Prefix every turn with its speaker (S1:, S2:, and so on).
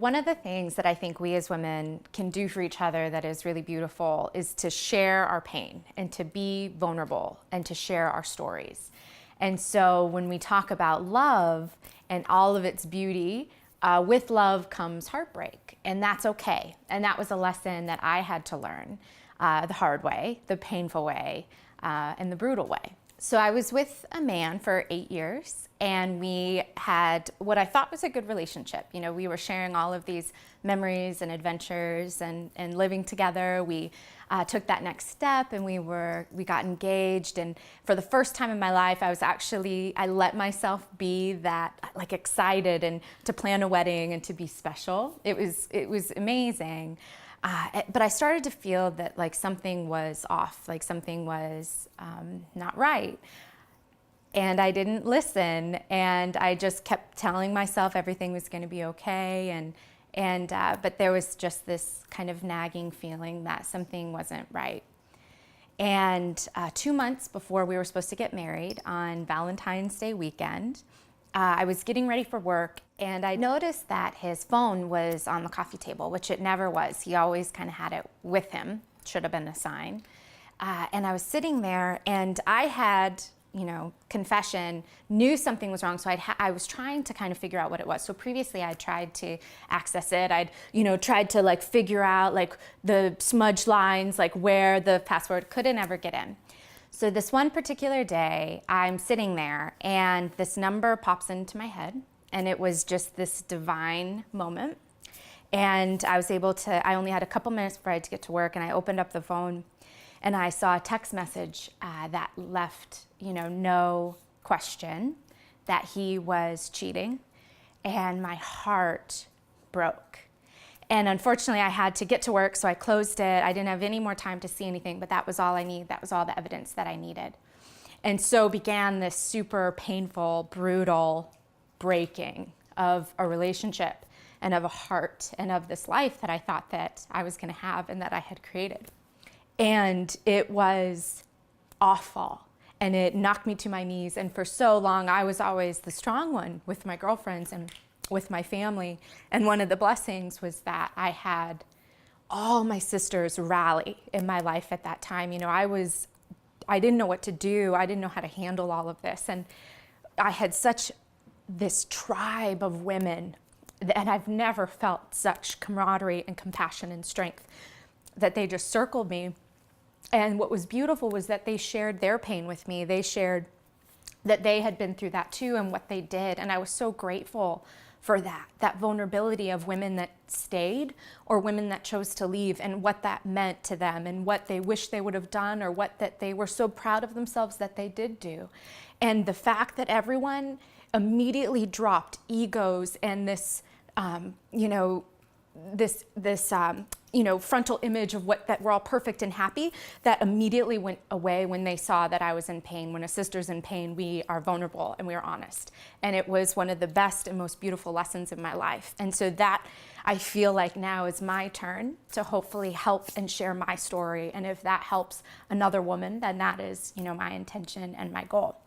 S1: One of the things that I think we as women can do for each other that is really beautiful is to share our pain and to be vulnerable and to share our stories. And so when we talk about love and all of its beauty, with love comes heartbreak, and that's okay. And that was a lesson that I had to learn the hard way, the painful way, and the brutal way. So I was with a man for 8 years, and we had what I thought was a good relationship. You know, we were sharing all of these memories and adventures and living together. We took that next step, and we got engaged. And for the first time in my life, I let myself be that, like, excited and to plan a wedding and to be special. It was amazing. But I started to feel that, like, something was off, like something was not right. And I didn't listen, and I just kept telling myself everything was going to be okay. But there was just this kind of nagging feeling that something wasn't right. And 2 months before we were supposed to get married, on Valentine's Day weekend, I was getting ready for work, and I noticed that his phone was on the coffee table, which it never was. He always kind of had it with him. Should have been a sign. And I was sitting there, and I had, confession, knew something was wrong. So I was trying to kind of figure out what it was. So previously I tried to access it. I'd, tried to, like, figure out, like, the smudge lines, like where the password, couldn't ever get in. So this one particular day, I'm sitting there, and this number pops into my head, and it was just this divine moment. And I only had a couple minutes before I had to get to work, and I opened up the phone, and I saw a text message that left, no question that he was cheating, and my heart broke. And unfortunately, I had to get to work, so I closed it. I didn't have any more time to see anything, but that was all I needed. That was all the evidence that I needed. And so began this super painful, brutal breaking of a relationship and of a heart and of this life that I thought that I was going to have and that I had created. And it was awful, and it knocked me to my knees. And for so long, I was always the strong one with my girlfriends and with my family. And one of the blessings was that I had all my sisters rally in my life at that time. I didn't know what to do. I didn't know how to handle all of this. And I had such this tribe of women, and I've never felt such camaraderie and compassion and strength, that they just circled me. And what was beautiful was that they shared their pain with me. They shared that they had been through that too and what they did. And I was so grateful for that vulnerability of women that stayed or women that chose to leave, and what that meant to them and what they wish they would have done, or what that they were so proud of themselves that they did do. And the fact that everyone immediately dropped egos and this, frontal image of that we're all perfect and happy, that immediately went away when they saw that I was in pain. When a sister's in pain, we are vulnerable and we are honest. And it was one of the best and most beautiful lessons in my life. And so that, I feel like now, is my turn to hopefully help and share my story. And if that helps another woman, then that is, my intention and my goal.